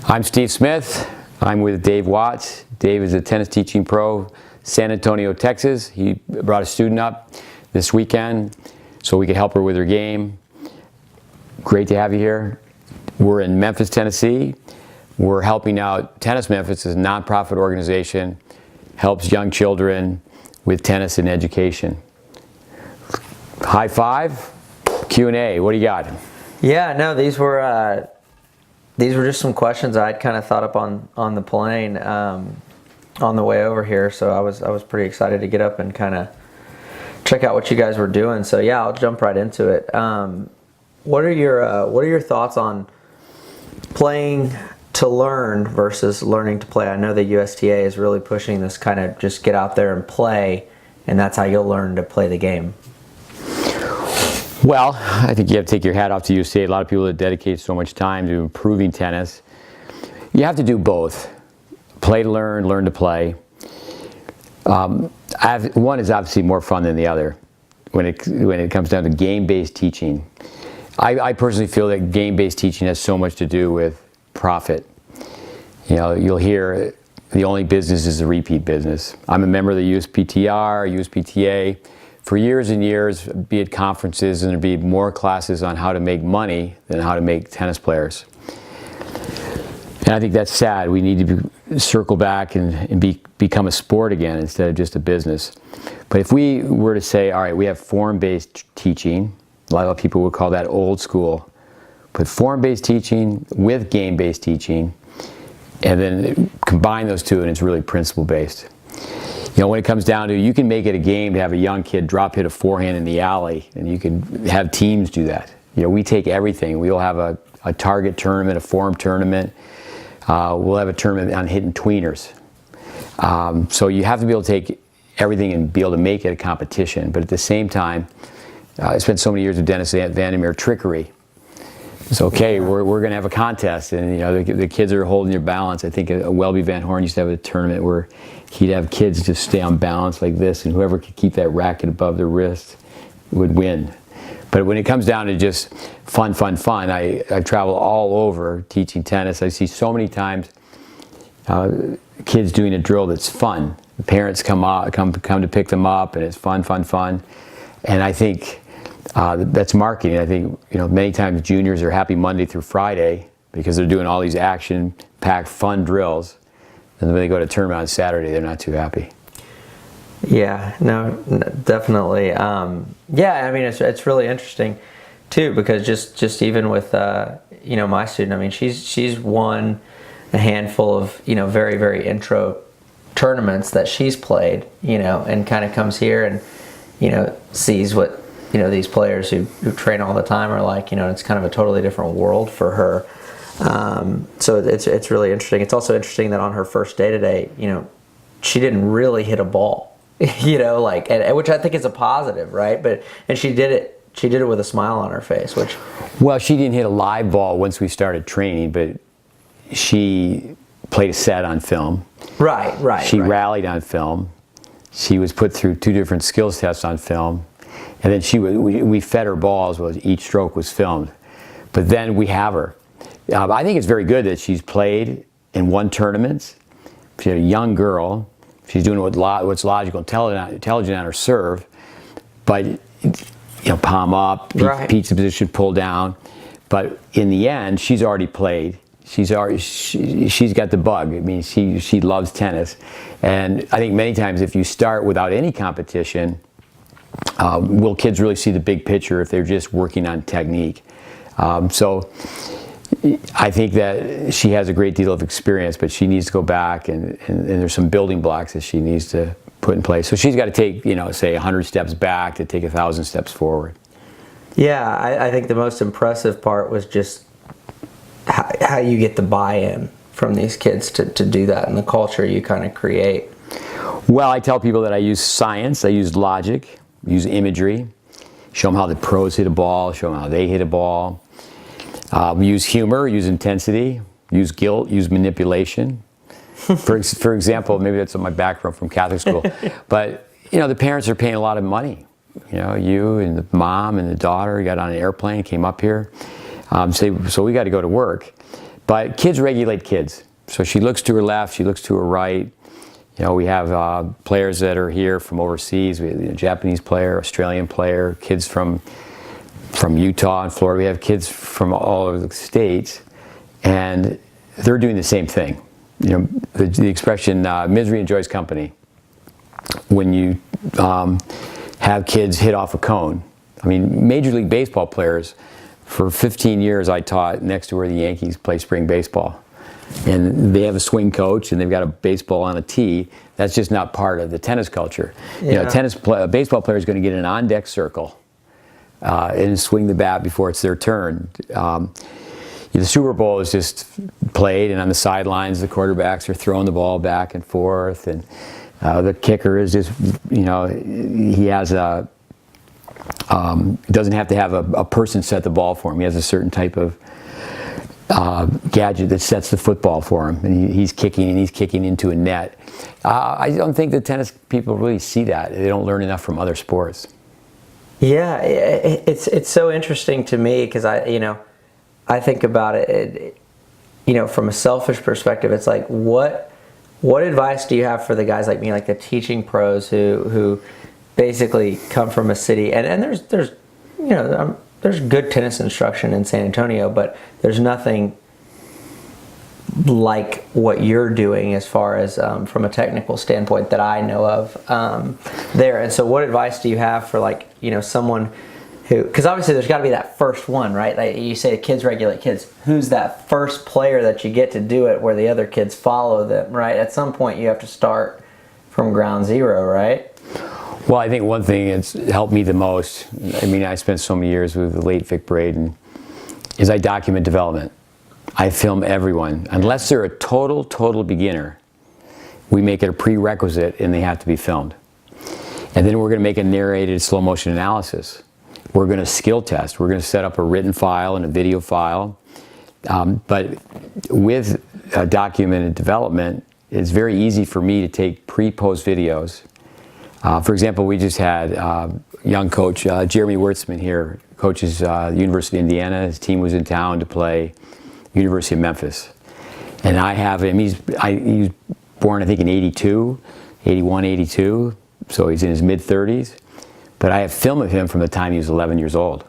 I'm Steve Smith. I'm with Dave Watts. Dave is a tennis teaching pro, San Antonio, Texas. He brought a student up this weekend so we could help her with her game. Great to have you here. We're in Memphis, Tennessee. We're helping out Tennis Memphis is a nonprofit organization, helps young children with tennis and education. High five, Q&A, what do you got? Yeah, no, these were just some questions I'd kind of thought up on the plane on the way over here. So I was pretty excited to get up and kind of check out what you guys were doing. So yeah, I'll jump right into it. What are your thoughts on playing to learn versus learning to play? I know the USTA is really pushing this kind of just get out there and play, and that's how you'll learn to play the game. Well, I think you have to take your hat off to USTA. A lot of people that dedicate so much time to improving tennis. You have to do both. Play to learn, learn to play. One is obviously more fun than the other when it comes down to game-based teaching. I personally feel that game-based teaching has so much to do with profit. You know, you'll hear the only business is the repeat business. I'm a member of the USPTR, USPTA. For years and years, be at conferences, and there'd be more classes on how to make money than how to make tennis players. And I think that's sad. We need to circle back and become a sport again instead of just a business. But if we were to say, all right, we have form-based teaching, a lot of people would call that old school. But form-based teaching with game-based teaching, and then combine those two, and it's really principle-based. You know, when it comes down to, you can make it a game to have a young kid drop hit a forehand in the alley, and you can have teams do that. You know, we take everything. We'll have a target tournament, a form tournament. We'll have a tournament on hitting tweeners. So you have to be able to take everything and be able to make it a competition. But at the same time, I spent so many years with Dennis Vandermeer, trickery. It's okay, we're going to have a contest, and you know the kids are holding their balance. I think Welby Van Horn used to have a tournament where he'd have kids just stay on balance like this, and whoever could keep that racket above their wrist would win. But when it comes down to just fun, I travel all over teaching tennis. I see so many times kids doing a drill that's fun. The parents come to pick them up, and it's fun. And I think that's marketing. I think, you know, many times juniors are happy Monday through Friday because they're doing all these action-packed fun drills, and then when they go to tournament on Saturday, they're not too happy. Yeah, no, definitely. Yeah, I mean, it's really interesting too, because just even with you know, my student, I mean, she's won a handful of, you know, very, very intro tournaments that she's played, you know, and kind of comes here and, you know, sees what, you know, these players who train all the time are like, you know, it's kind of a totally different world for her. So it's really interesting. It's also interesting that on her first day today, you know, she didn't really hit a ball, you know, like, and which I think is a positive, right? And she did it with a smile on her face, which. Well, she didn't hit a live ball once we started training, but she played a set on film. Right. She rallied on film. She was put through 2 different skills tests on film. And then we fed her balls, each stroke was filmed. But then we have her. I think it's very good that she's played and won tournaments. She's a young girl. She's doing what's logical, intelligent on her serve. But, you know, palm up, pizza position, pull down. But in the end, she's already played. She's got the bug. I mean, she loves tennis. And I think many times if you start without any competition, will kids really see the big picture if they're just working on technique? So I think that she has a great deal of experience, but she needs to go back, and there's some building blocks that she needs to put in place. So she's got to take, you know, say 100 steps back to take 1,000 steps forward. Yeah, I think the most impressive part was just how you get the buy-in from these kids to do that, and the culture you kind of create. Well, I tell people that I use science, I use logic, use imagery, show them how the pros hit a ball, show them how they hit a ball. Use humor, use intensity, use guilt, use manipulation. For example, maybe that's my background from Catholic school, but you know, the parents are paying a lot of money. You know, you and the mom and the daughter got on an airplane, came up here. So we got to go to work. But kids regulate kids. So she looks to her left, she looks to her right. You know, we have players that are here from overseas. We have a Japanese player, Australian player, kids from Utah and Florida. We have kids from all over the states, and they're doing the same thing. You know, the expression "misery enjoys company." When you have kids hit off a cone, I mean, Major League Baseball players. For 15 years, I taught next to where the Yankees play spring baseball. And they have a swing coach, and they've got a baseball on a tee. That's just not part of the tennis culture. Yeah. You know, a baseball player is going to get in an on-deck circle and swing the bat before it's their turn. The Super Bowl is just played, and on the sidelines, the quarterbacks are throwing the ball back and forth, and the kicker is just, you know, he has doesn't have to have a person set the ball for him. He has a certain type of gadget that sets the football for him, and he's kicking into a net. I don't think the tennis people really see that. They don't learn enough from other sports. Yeah, it's so interesting to me because I think about it, you know, from a selfish perspective. It's like what advice do you have for the guys like me, like the teaching pros who basically come from a city, and there's you know, there's good tennis instruction in San Antonio, but there's nothing like what you're doing as far as from a technical standpoint that I know of there. And so what advice do you have for, like, you know, someone who, because obviously there's got to be that first one, right? Like you say kids regulate kids. Who's that first player that you get to do it where the other kids follow them, right? At some point you have to start from ground zero, right? Well, I think one thing that's helped me the most, I mean, I spent so many years with the late Vic Braden, is I document development. I film everyone. Unless they're a total beginner, we make it a prerequisite and they have to be filmed. And then we're going to make a narrated slow motion analysis. We're going to skill test. We're going to set up a written file and a video file. But with documented development, it's very easy for me to take pre-post videos. For example, we just had young coach Jeremy Wertzman here, coaches University of Indiana. His team was in town to play University of Memphis. And I have him, he was born I think in 82, 81, 82, so he's in his mid-30s. But I have film of him from the time he was 11 years old.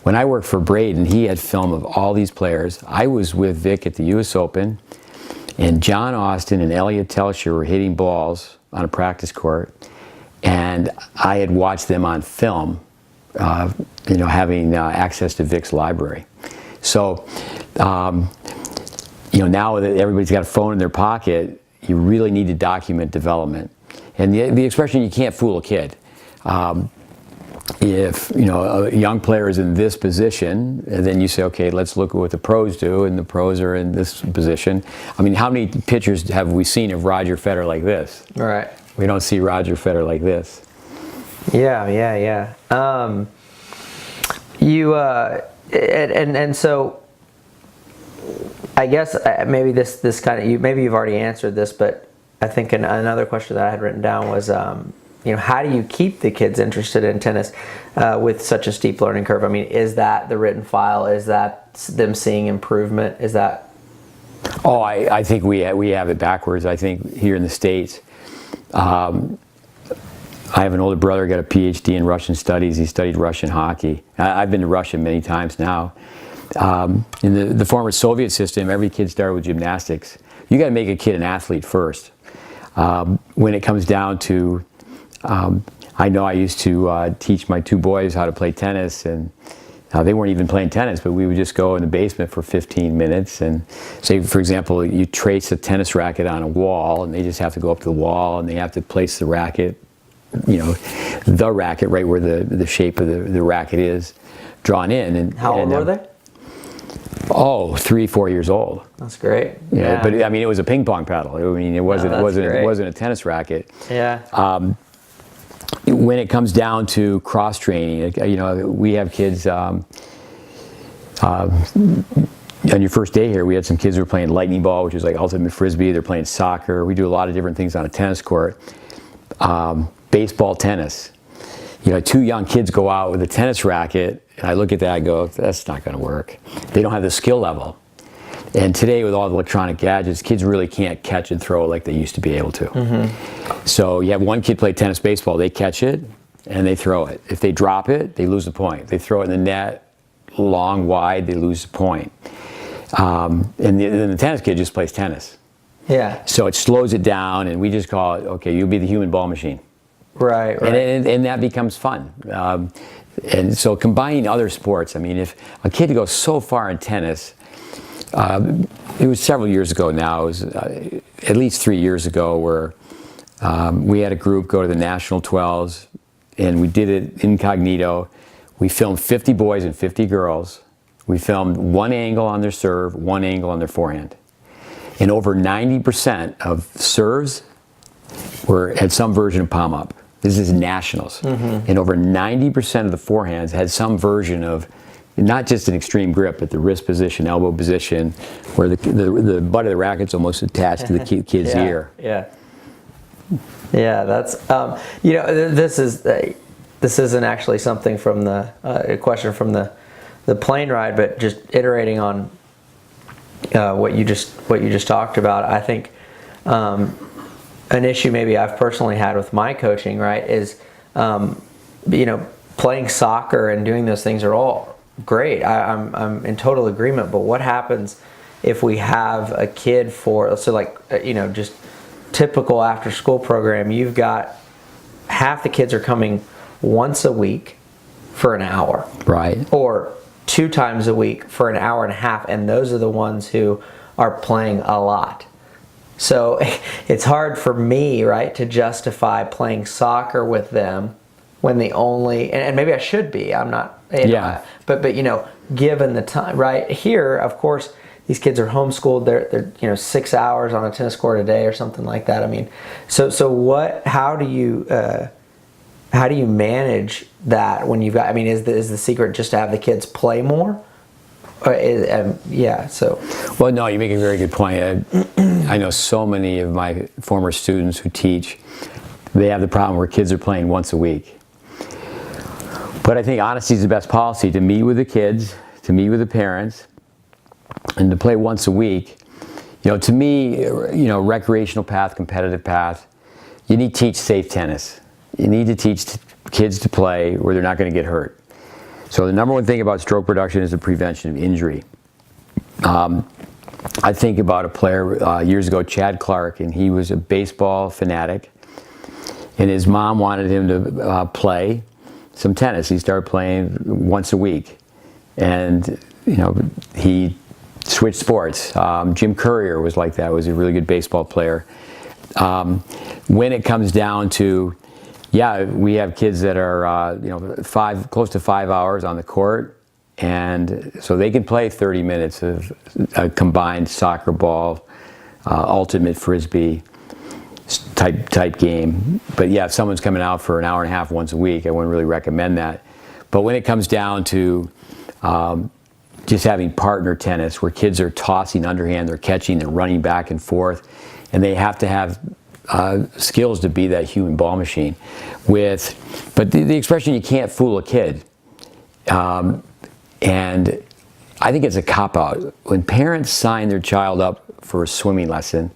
When I worked for Braden, he had film of all these players. I was with Vic at the US Open, and John Austin and Elliot Telscher were hitting balls on a practice court. And I had watched them on film, you know, having access to Vic's library. So, you know, now that everybody's got a phone in their pocket, you really need to document development. And the expression, you can't fool a kid. If, you know, a young player is in this position, and then you say, okay, let's look at what the pros do, and the pros are in this position. I mean, how many pictures have we seen of Roger Federer like this? All right. We don't see Roger Federer like this. Yeah. And so I guess maybe this kind of, maybe you've already answered this, but I think another question that I had written down was, you know, how do you keep the kids interested in tennis with such a steep learning curve? I mean, is that the written file? Is that them seeing improvement? Is that? Oh, I think we have it backwards. I think here in the States, I have an older brother, got a PhD in Russian studies. He studied Russian hockey. I've been to Russia many times now. In the former Soviet system, every kid started with gymnastics. You got to make a kid an athlete first. When it comes down to, I know I used to teach my two boys how to play tennis, and they weren't even playing tennis, but we would just go in the basement for 15 minutes and say, for example, you trace a tennis racket on a wall, and they just have to go up to the wall and they have to place the racket, you know, the racket right where the shape of the racket is drawn in. And how old were they? Oh, 3, 4 years old. That's great. Yeah, but I mean, it was a ping pong paddle. I mean, it wasn't a tennis racket. Yeah. When it comes down to cross training, you know, we have kids. On your first day here, we had some kids who were playing lightning ball, which is like ultimate frisbee. They're playing soccer. We do a lot of different things on a tennis court. Baseball, tennis. You know, 2 young kids go out with a tennis racket, and I look at that and go, that's not going to work. They don't have the skill level. And today with all the electronic gadgets, kids really can't catch and throw like they used to be able to. So you have one kid play tennis, baseball, they catch it and they throw it. If they drop it, they lose the point. They throw it in the net, long, wide, they lose the point. And then the tennis kid just plays tennis. Yeah. So it slows it down, and we just call it, okay, you'll be the human ball machine. Right. And that becomes fun. And so combining other sports, I mean, if a kid goes so far in tennis, it was several years ago now, it was at least 3 years ago, where we had a group go to the National 12s, and we did it incognito. We filmed 50 boys and 50 girls. We filmed one angle on their serve, one angle on their forehand. And over 90% of serves had some version of palm up. This is nationals. And over 90% of the forehands had some version of not just an extreme grip, but the wrist position, elbow position, where the butt of the racket's almost attached to the kid's ear. Yeah. Yeah, that's, this isn't actually something from a question from the plane ride, but just iterating on what you just talked about. I think an issue maybe I've personally had with my coaching, right, is playing soccer and doing those things are all great. I'm in total agreement. But what happens if we have a kid just typical after school program? You've got half the kids are coming once a week for an hour, right, or 2 times a week for an hour and a half, and those are the ones who are playing a lot. So it's hard for me, right, to justify playing soccer with them when the only, and maybe I should be, I'm not, but given the time, right, here, of course, these kids are homeschooled, they're 6 hours on a tennis court a day or something like that. I mean, so how do you manage that when you've got, I mean, is the secret just to have the kids play more? Or Well, no, you make a very good point. I know so many of my former students who teach, they have the problem where kids are playing once a week. But I think honesty is the best policy, to meet with the kids, to meet with the parents, and to play once a week. To me, recreational path, competitive path, you need to teach safe tennis. You need to teach kids to play where they're not going to get hurt. So the number one thing about stroke reduction is the prevention of injury. I think about a player years ago, Chad Clark, and he was a baseball fanatic, and his mom wanted him to play some tennis. He started playing once a week, and he switched sports. Jim Courier was like that, was a really good baseball player. When it comes down to, we have kids that are close to 5 hours on the court, and so they can play 30 minutes of a combined soccer ball, ultimate frisbee type game. But if someone's coming out for an hour and a half once a week, I wouldn't really recommend that. But when it comes down to just having partner tennis, where kids are tossing underhand, they're catching, they're running back and forth, and they have to have skills to be that human ball machine. But the expression, you can't fool a kid, and I think it's a cop-out. When parents sign their child up for a swimming lesson,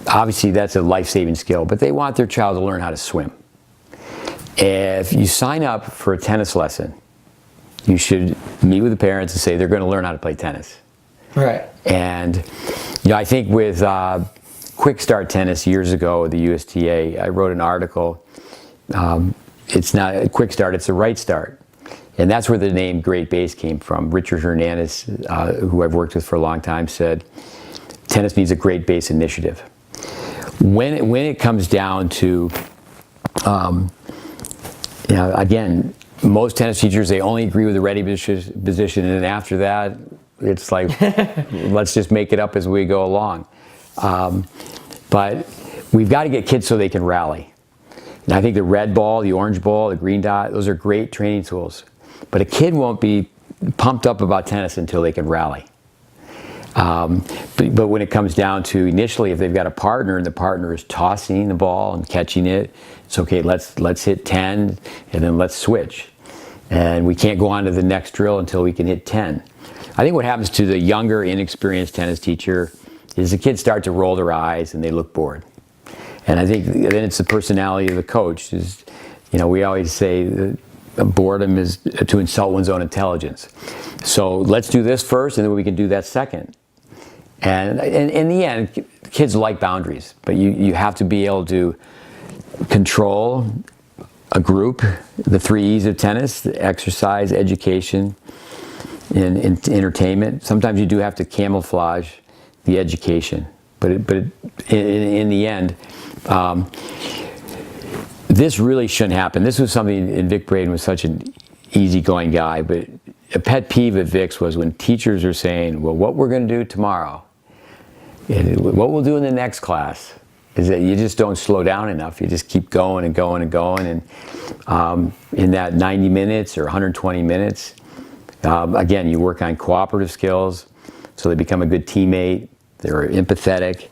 obviously that's a life-saving skill, but they want their child to learn how to swim. If you sign up for a tennis lesson, you should meet with the parents and say they're going to learn how to play tennis. Right. And I think with quick start tennis years ago at the USTA, I wrote an article. It's not a quick start, it's a right start. And that's where the name Great Base came from. Richard Hernandez, who I've worked with for a long time, said tennis needs a great base initiative. When it comes down to, again, most tennis teachers, they only agree with the ready position, and then after that, it's like, let's just make it up as we go along. But we've got to get kids so they can rally. And I think the red ball, the orange ball, the green dot, those are great training tools. But a kid won't be pumped up about tennis until they can rally. But when it comes down to initially, if they've got a partner and the partner is tossing the ball and catching it, it's okay, let's hit 10 and then let's switch. And we can't go on to the next drill until we can hit 10. I think what happens to the younger, inexperienced tennis teacher is the kids start to roll their eyes and they look bored. And I think then it's the personality of the coach. We always say that boredom is to insult one's own intelligence. So let's do this first, and then we can do that second. And in the end, kids like boundaries, but you have to be able to control a group, the 3 E's of tennis: the exercise, education, and entertainment. Sometimes you do have to camouflage the education, but in the end, this really shouldn't happen. This was something, and Vic Braden was such an easygoing guy, but a pet peeve at Vic's was when teachers are saying, well, what we're going to do tomorrow, and what we'll do in the next class, is that you just don't slow down enough. You just keep going and going and going, and in that 90 minutes or 120 minutes, again, you work on cooperative skills, so they become a good teammate, they're empathetic,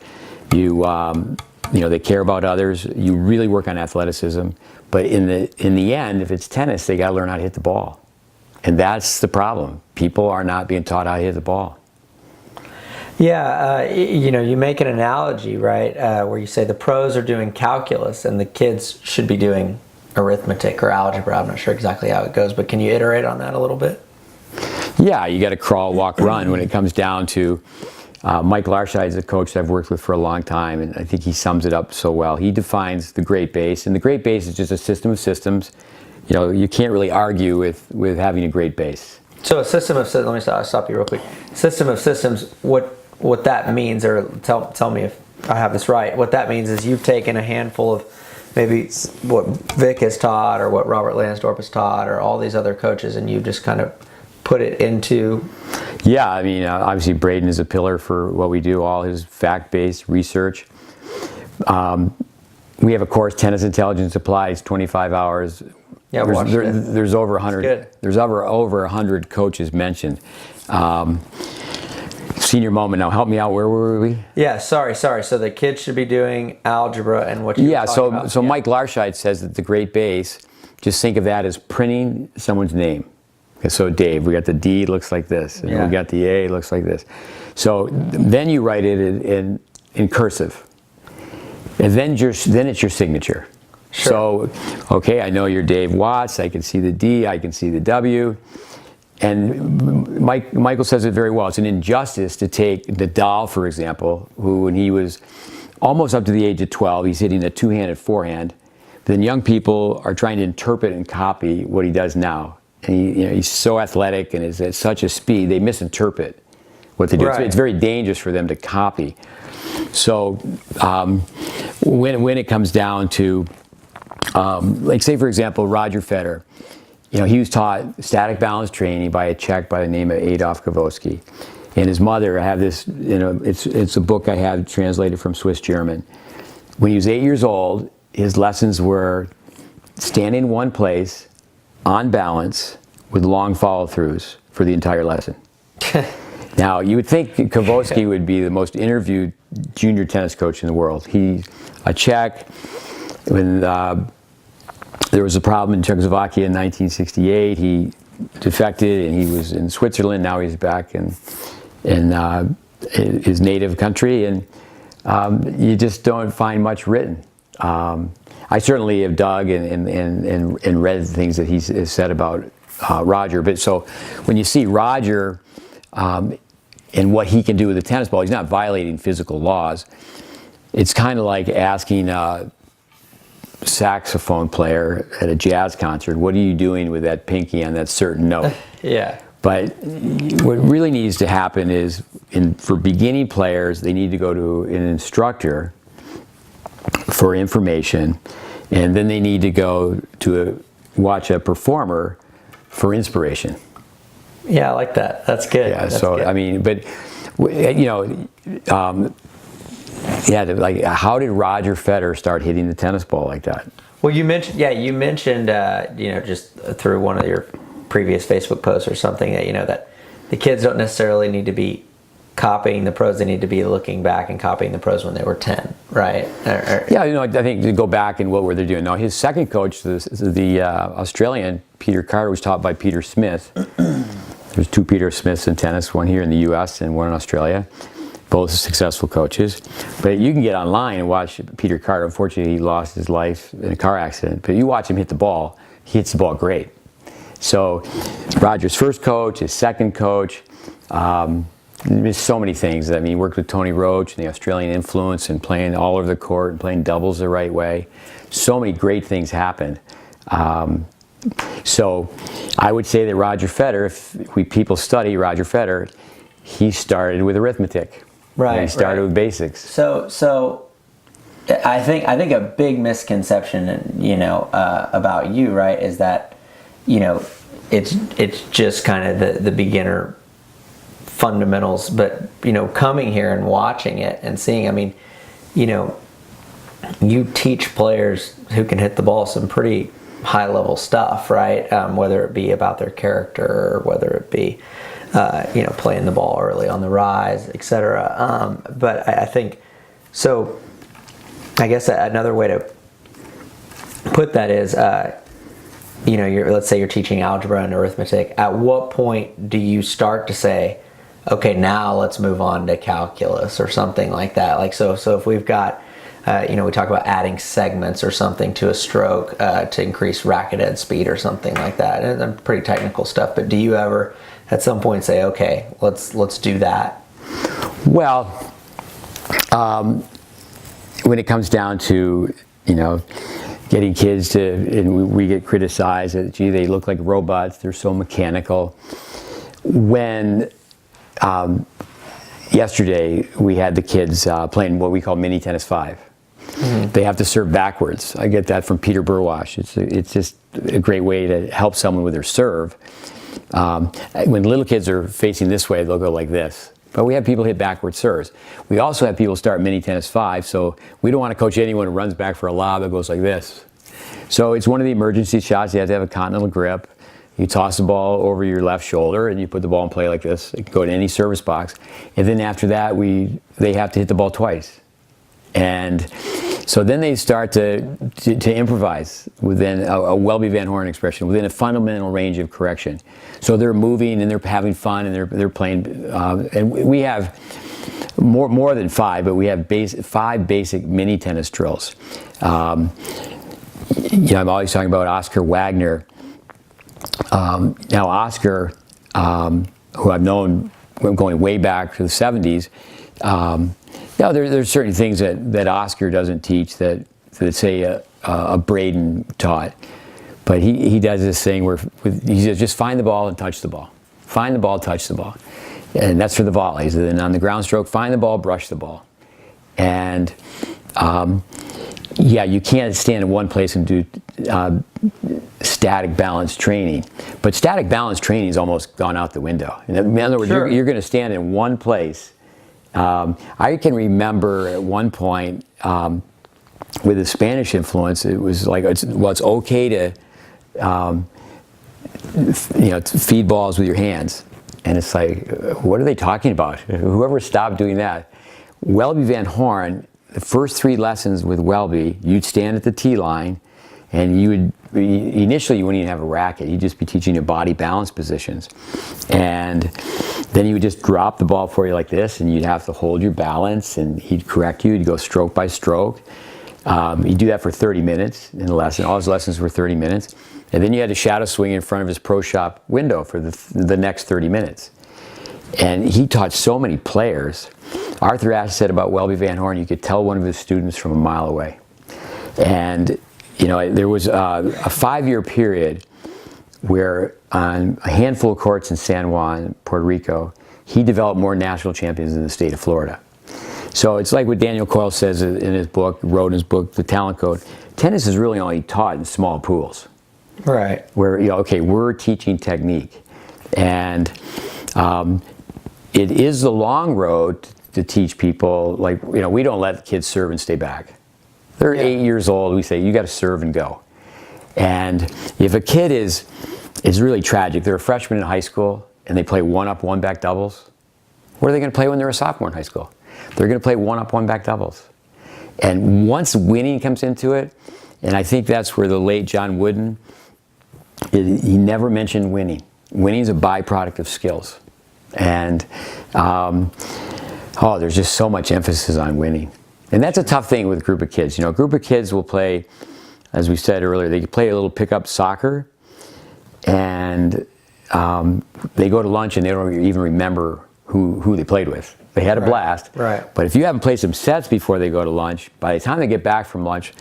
they care about others. You really work on athleticism, but in the end, if it's tennis, they got to learn how to hit the ball, and that's the problem. People are not being taught how to hit the ball. Yeah, you make an analogy, right, where you say the pros are doing calculus and the kids should be doing arithmetic or algebra. I'm not sure exactly how it goes, but can you iterate on that a little bit? Yeah, you got to crawl, walk, run when it comes down to. Mike Larscheid is a coach that I've worked with for a long time, and I think he sums it up so well. He defines the great base, and the great base is just a system of systems. You can't really argue with having a great base. So a system of systems, let me stop you real quick. System of systems, what that means, or tell me if I have this right, what that means is you've taken a handful of maybe what Vic has taught or what Robert Lansdorp has taught or all these other coaches, and you've just kind of put it into... Yeah, I mean, obviously Braden is a pillar for what we do, all his fact-based research. We have a course, Tennis Intelligence Applies, 25 hours. Yeah, there's over 100. There's over 100 coaches mentioned. Senior moment. Now, help me out. Where were we? Yeah, sorry. So the kids should be doing algebra and what you were talking about. So Mike Larscheid says that the great base, just think of that as printing someone's name. So Dave, we got the D, looks like this, and we got the A, looks like this. So then you write it in cursive, and then it's your signature. Sure. So, okay, I know you're Dave Watts. I can see the D, I can see the W, and Michael says it very well. It's an injustice to take Nadal, for example, who when he was almost up to the age of 12, he's hitting a two-handed forehand. Then young people are trying to interpret and copy what he does now. And he's so athletic and is at such a speed, they misinterpret what they do. Right. It's very dangerous for them to copy. So when it comes down to, like say for example, Roger Federer, he was taught static balance training by a Czech by the name of Adolf Kavoski. And his mother, I have this, it's a book I have translated from Swiss German. When he was 8 years old, his lessons were stand in one place, on balance, with long follow-throughs for the entire lesson. Now, you would think Kavoski would be the most interviewed junior tennis coach in the world. He's a Czech. When there was a problem in Czechoslovakia in 1968, he defected and he was in Switzerland. Now he's back in his native country, and you just don't find much written. I certainly have dug and read things that he's said about Roger. But so when you see Roger and what he can do with the tennis ball, he's not violating physical laws. It's kind of like asking a saxophone player at a jazz concert, what are you doing with that pinky on that certain note? Yeah. But what really needs to happen is, for beginning players, they need to go to an instructor for information, and then they need to go to watch a performer for inspiration. Yeah, I like that. That's good. Yeah. That's so good. I mean, but like how did Roger Federer start hitting the tennis ball like that? Well, you mentioned just through one of your previous Facebook posts or something that that the kids don't necessarily need to be copying the pros, they need to be looking back and copying the pros when they were 10, right? Yeah, I think to go back and what were they doing. Now, his second coach, the Australian, Peter Carter, was taught by Peter Smith. There's 2 Peter Smiths in tennis, one here in the U.S. and one in Australia. Both successful coaches. But you can get online and watch Peter Carter. Unfortunately, he lost his life in a car accident. But you watch him hit the ball, he hits the ball great. So Roger's first coach, his second coach, there's so many things. I mean, he worked with Tony Roach and the Australian influence and playing all over the court and playing doubles the right way. So many great things happened. So I would say that Roger Federer, if people study Roger Federer, he started with arithmetic. Right. He started with basics. So I think a big misconception, you know, about you, right, is that, you know, it's just kind of the beginner fundamentals. But, you know, coming here and watching it and seeing, I mean, you know, you teach players who can hit the ball some pretty high level stuff, right? Whether it be about their character or whether it be, you know, playing the ball early on the rise, etc. But I think, so I guess another way to put that is, you know, let's say you're teaching algebra and arithmetic. At what point do you start to say, okay, now let's move on to calculus or something like that? Like, so if we've got, you know, we talk about adding segments or something to a stroke to increase racket head speed or something like that, and pretty technical stuff. But do you ever, at some point, say, okay, let's do that? Well, when it comes down to, you know, getting kids to, and we get criticized that, gee, they look like robots, they're so mechanical. When yesterday we had the kids playing what we call mini tennis 5. Mm-hmm. They have to serve backwards. I get that from Peter Burwash. It's just a great way to help someone with their serve. When little kids are facing this way, they'll go like this. But we have people hit backward serves. We also have people start mini tennis 5, so we don't want to coach anyone who runs back for a lob that goes like this. So it's one of the emergency shots. You have to have a continental grip. You toss the ball over your left shoulder and you put the ball in play like this. It can go to any service box. And then after that, they have to hit the ball twice. And so then they start to improvise within a Welby Van Horn expression, within a fundamental range of correction. So they're moving and they're having fun and they're playing. And we have more than 5, but we have 5 basic mini tennis drills. You know, I'm always talking about Oscar Wagner. Now Oscar, who I've known going way back to the 70s, you know, there's certain things that Oscar doesn't teach that say a Braden taught. But he does this thing where he says, just find the ball and touch the ball. Find the ball, touch the ball. And that's for the volleys. And then on the ground stroke, find the ball, brush the ball. And yeah, you can't stand in one place and do static balance training. But static balance training has almost gone out the window. In other words, Sure. you're going to stand in one place. I can remember at one point with the Spanish influence, it was like, it's okay to, you know, to feed balls with your hands. And it's like, what are they talking about? Whoever stopped doing that. Welby Van Horn, the first 3 lessons with Welby, you'd stand at the tee line and initially you wouldn't even have a racket. You'd just be teaching your body balance positions. And then he would just drop the ball for you like this and you'd have to hold your balance and he'd correct you. You'd go stroke by stroke. He'd do that for 30 minutes in the lesson. All his lessons were 30 minutes. And then you had to shadow swing in front of his pro shop window for the next 30 minutes. And he taught so many players. Arthur Ashe said about Welby Van Horn, you could tell one of his students from a mile away. And you know, there was a 5-year period where on a handful of courts in San Juan, Puerto Rico, he developed more national champions in the state of Florida. So it's like what Daniel Coyle says in his book, wrote in his book, The Talent Code. Tennis is really only taught in small pools. Right. Where, you know, okay, we're teaching technique. And it is the long road to teach people, like, you know, we don't let kids serve and stay back. They're 8 years old, we say, you got to serve and go. And if a kid is really tragic, they're a freshman in high school and they play 1-up, 1-back doubles, what are they going to play when they're a sophomore in high school? They're going to play 1-up, 1-back doubles. And once winning comes into it, and I think that's where the late John Wooden, he never mentioned winning. Winning is a byproduct of skills. And there's just so much emphasis on winning. And that's a tough thing with a group of kids. A group of kids will play, as we said earlier, they can play a little pickup soccer, and they go to lunch and they don't even remember who they played with. They had a blast. Right. But if you haven't played some sets before they go to lunch, by the time they get back from lunch,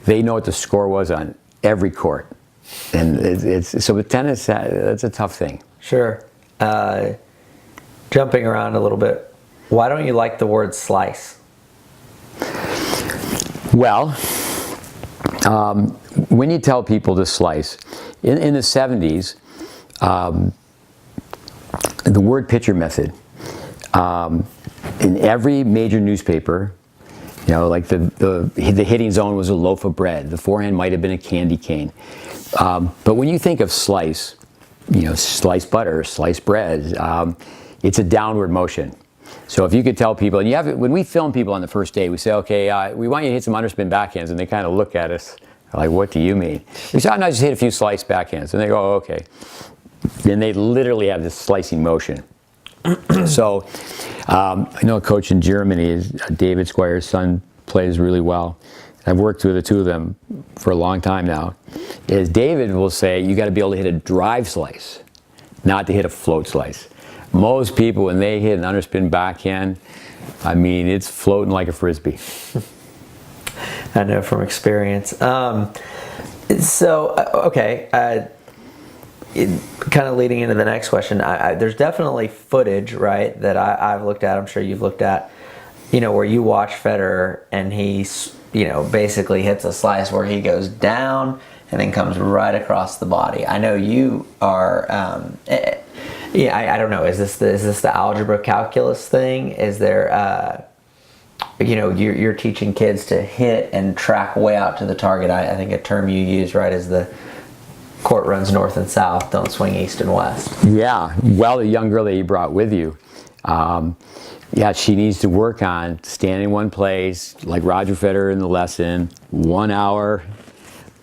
they know what the score was on every court. And so with tennis, that's a tough thing. Sure. Jumping around a little bit, why don't you like the word slice? Well, when you tell people to slice, in the 70s, the word pitcher method, in every major newspaper, like the hitting zone was a loaf of bread. The forehand might have been a candy cane. But when you think of slice, sliced butter, sliced bread, it's a downward motion. So if you could tell people, and when we film people on the first day, we say, okay, we want you to hit some underspin backhands, and they kind of look at us like, what do you mean? We say, no, just hit a few slice backhands, and they go, oh, okay. Then they literally have this slicing motion. So I know a coach in Germany, David Squire's son, plays really well. I've worked with the two of them for a long time now. Is David will say, you got to be able to hit a drive slice, not to hit a float slice. Most people, when they hit an underspin backhand, I mean, it's floating like a Frisbee. I know from experience. Okay, kind of leading into the next question, there's definitely footage, right, that I've looked at, I'm sure you've looked at, where you watch Federer and he's, basically hits a slice where he goes down and then comes right across the body. I know you are, I don't know, is this the algebra calculus thing? Is there, you're teaching kids to hit and track way out to the target. I think a term you use, right, is the court runs north and south, don't swing east and west. Yeah, well, the young girl that you brought with you, she needs to work on standing in one place, like Roger Federer in the lesson, 1 hour,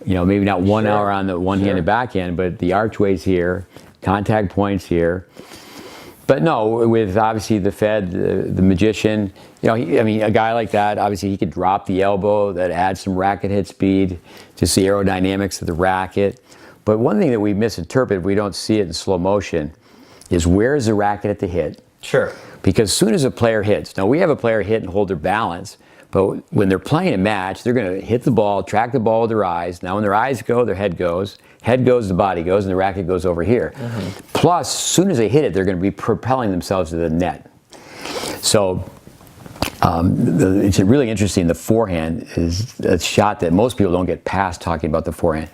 maybe not 1 hour on the one-handed backhand, but the archways here, contact points here. But no, with obviously the the magician, a guy like that, obviously he could drop the elbow, that adds some racket hit speed, just the aerodynamics of the racket. But one thing that we misinterpret, if we don't see it in slow motion, is where is the racket at the hit? Sure. Because as soon as a player hits, now we have a player hit and hold their balance, but when they're playing a match, they're going to hit the ball, track the ball with their eyes. Now when their eyes go, their head goes, the body goes, and the racket goes over here. Mm-hmm. Plus, as soon as they hit it, they're going to be propelling themselves to the net. So it's really interesting. The forehand is a shot that most people don't get past talking about the forehand.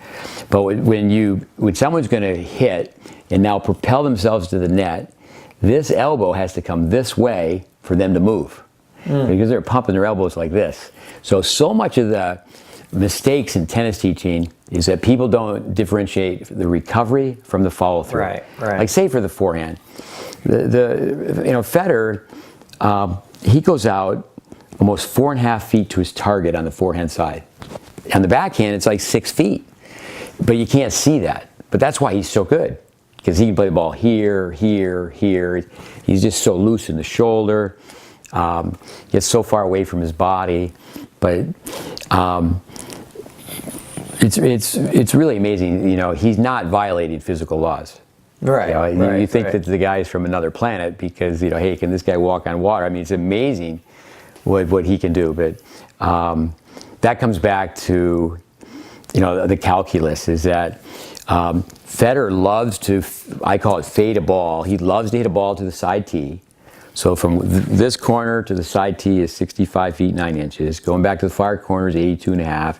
But when someone's going to hit and now propel themselves to the net, this elbow has to come this way for them to move. Because they're pumping their elbows like this. So much of the mistakes in tennis teaching is that people don't differentiate the recovery from the follow through. Right. Like say for the forehand, Federer, he goes out almost 4.5 feet to his target on the forehand side. On the backhand, it's like 6 feet, but you can't see that. But that's why he's so good, because he can play the ball here, here, here. He's just so loose in the shoulder. Gets so far away from his body, but it's really amazing. He's not violating physical laws. Right. You think that the guy's from another planet because hey, can this guy walk on water? I mean, it's amazing what he can do. But that comes back to the calculus is that Federer loves to, I call it fade a ball. He loves to hit a ball to the side tee. So from this corner to the side tee is 65 feet 9 inches. Going back to the far corner is 82.5.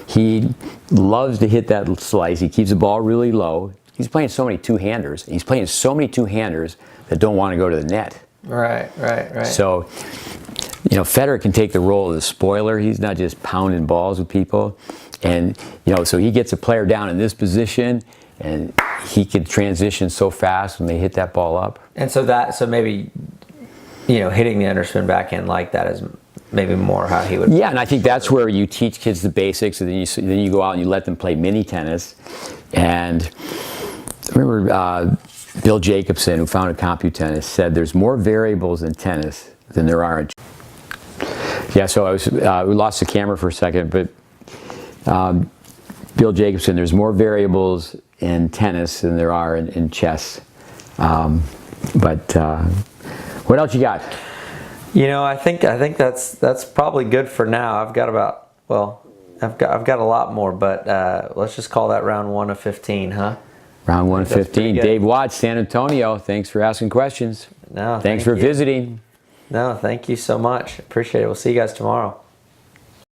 He loves to hit that slice. He keeps the ball really low. He's playing so many two-handers. He's playing so many two-handers that don't want to go to the net. Right. So, Federer can take the role of the spoiler. He's not just pounding balls with people. And, so he gets a player down in this position, and he could transition so fast when they hit that ball up. And so maybe, hitting the underspin backhand like that is maybe more how he would. Yeah, and I think that's where you teach kids the basics, and then you go out and you let them play mini tennis. And I remember Bill Jacobson, who founded CompuTennis, said there's more variables in tennis than there are in. Yeah, so we lost the camera for a second, but Bill Jacobson, there's more variables in tennis than there are in chess. But what else you got? I think that's probably good for now. I've got a lot more, but let's just call that round 1 of 15, huh? Round 1 of 15. Dave Watts, San Antonio. Thanks for asking questions. No, thanks for visiting. No, thank you so much. Appreciate it. We'll see you guys tomorrow.